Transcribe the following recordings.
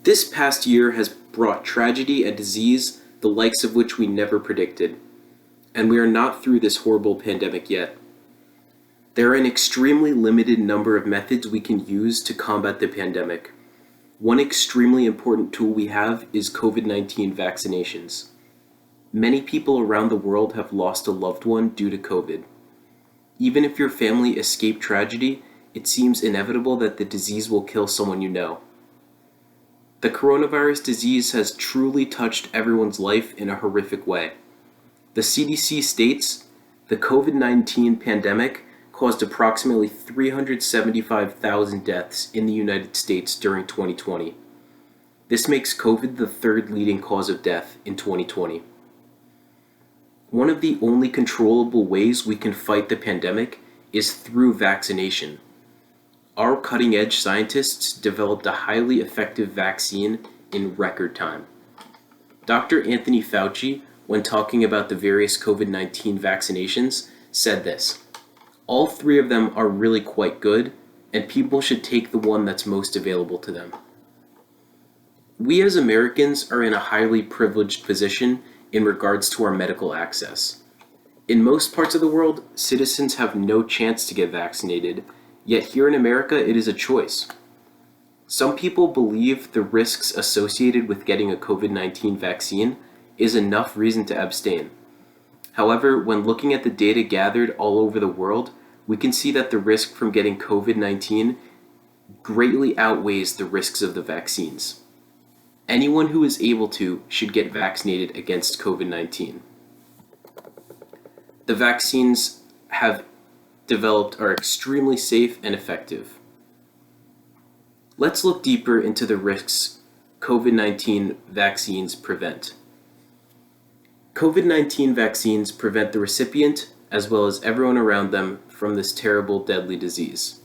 This past year has brought tragedy and disease, the likes of which we never predicted, and we are not through this horrible pandemic yet. There are an extremely limited number of methods we can use to combat the pandemic. One extremely important tool we have is COVID-19 vaccinations. Many people around the world have lost a loved one due to COVID. Even if your family escaped tragedy, it seems inevitable that the disease will kill someone you know. The coronavirus disease has truly touched everyone's life in a horrific way. The CDC states the COVID-19 pandemic caused approximately 375,000 deaths in the United States during 2020. This makes COVID the third leading cause of death in 2020. One of the only controllable ways we can fight the pandemic is through vaccination. Our cutting-edge scientists developed a highly effective vaccine in record time. Dr. Anthony Fauci, when talking about the various COVID-19 vaccinations, said this: "All three of them are really quite good, and people should take the one that's most available to them." We as Americans are in a highly privileged position in regards to our medical access. In most parts of the world, citizens have no chance to get vaccinated, yet here in America it is a choice. Some people believe the risks associated with getting a COVID-19 vaccine is enough reason to abstain. However, when looking at the data gathered all over the world, we can see that the risk from getting COVID-19 greatly outweighs the risks of the vaccines. Anyone who is able to should get vaccinated against COVID-19. The vaccines have developed are extremely safe and effective. Let's look deeper into the risks COVID-19 vaccines prevent. COVID-19 vaccines prevent the recipient, as well as everyone around them, from this terrible, deadly disease.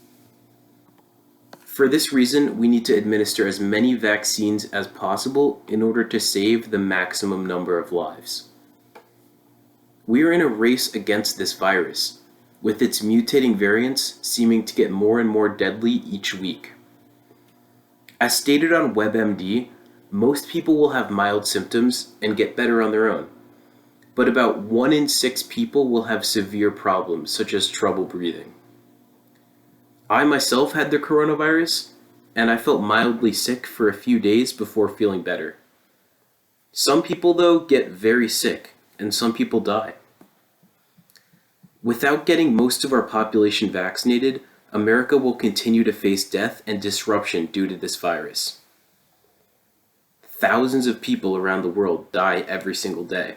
For this reason, we need to administer as many vaccines as possible in order to save the maximum number of lives. We are in a race against this virus, with its mutating variants seeming to get more and more deadly each week. As stated on WebMD, most people will have mild symptoms and get better on their own, but about 1 in 6 people will have severe problems such as trouble breathing. I myself had the coronavirus, and I felt mildly sick for a few days before feeling better. Some people, though, get very sick, and some people die. Without getting most of our population vaccinated, America will continue to face death and disruption due to this virus. Thousands of people around the world die every single day.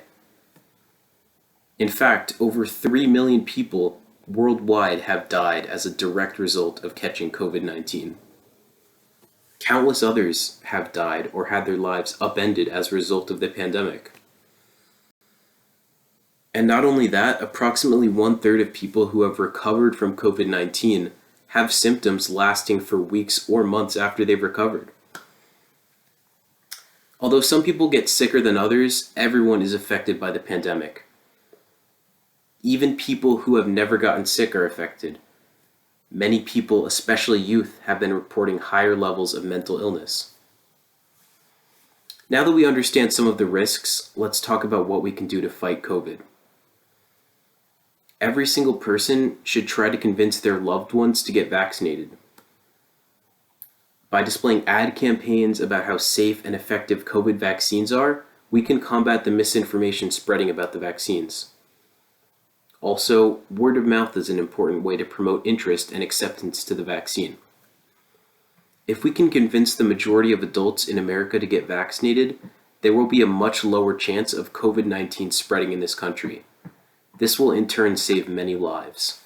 In fact, over 3 million people worldwide have died as a direct result of catching COVID-19. Countless others have died or had their lives upended as a result of the pandemic. And not only that, approximately 1/3 of people who have recovered from COVID-19 have symptoms lasting for weeks or months after they've recovered. Although some people get sicker than others, everyone is affected by the pandemic. Even people who have never gotten sick are affected. Many people, especially youth, have been reporting higher levels of mental illness. Now that we understand some of the risks, let's talk about what we can do to fight COVID. Every single person should try to convince their loved ones to get vaccinated. By displaying ad campaigns about how safe and effective COVID vaccines are, we can combat the misinformation spreading about the vaccines. Also, word of mouth is an important way to promote interest and acceptance to the vaccine. If we can convince the majority of adults in America to get vaccinated, there will be a much lower chance of COVID-19 spreading in this country. This will in turn save many lives.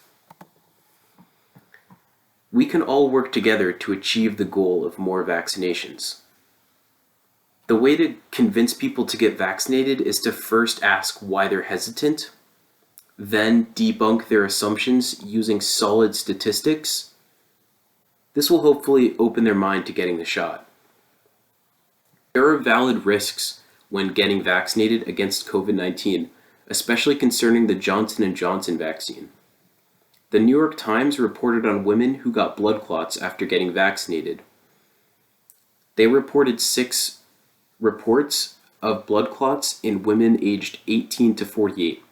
We can all work together to achieve the goal of more vaccinations. The way to convince people to get vaccinated is to first ask why they're hesitant, then debunk their assumptions using solid statistics. This will hopefully open their mind to getting the shot. There are valid risks when getting vaccinated against COVID-19, especially concerning the Johnson & Johnson vaccine. The New York Times reported on women who got blood clots after getting vaccinated. They reported 6 reports of blood clots in women aged 18 to 48.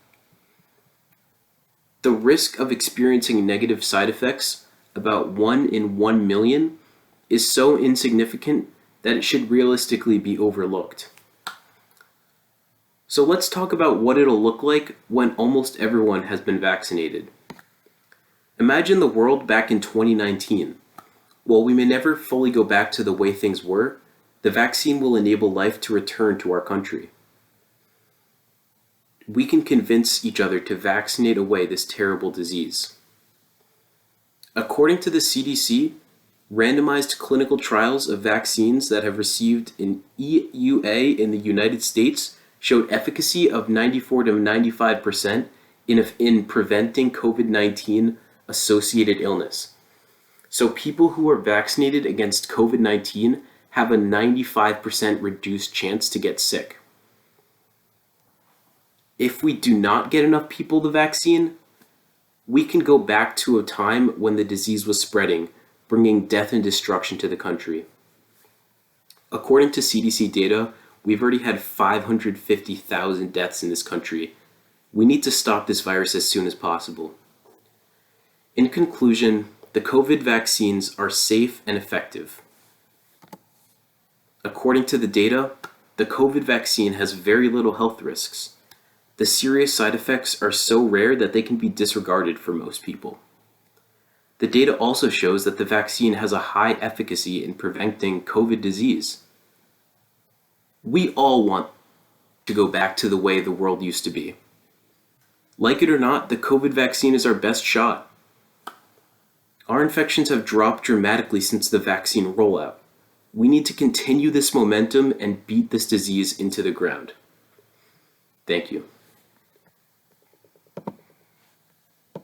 The risk of experiencing negative side effects, about 1 in 1 million, is so insignificant that it should realistically be overlooked. So let's talk about what it'll look like when almost everyone has been vaccinated. Imagine the world back in 2019. While we may never fully go back to the way things were, the vaccine will enable life to return to our country. We can convince each other to vaccinate away this terrible disease. According to the CDC, randomized clinical trials of vaccines that have received an EUA in the United States showed efficacy of 94 to 95% in preventing COVID-19 associated illness. So people who are vaccinated against COVID-19 have a 95% reduced chance to get sick. If we do not get enough people the vaccine, we can go back to a time when the disease was spreading, bringing death and destruction to the country. According to CDC data, we've already had 550,000 deaths in this country. We need to stop this virus as soon as possible. In conclusion, the COVID vaccines are safe and effective. According to the data, the COVID vaccine has very little health risks. The serious side effects are so rare that they can be disregarded for most people. The data also shows that the vaccine has a high efficacy in preventing COVID disease. We all want to go back to the way the world used to be. Like it or not, the COVID vaccine is our best shot. Our infections have dropped dramatically since the vaccine rollout. We need to continue this momentum and beat this disease into the ground. Thank you.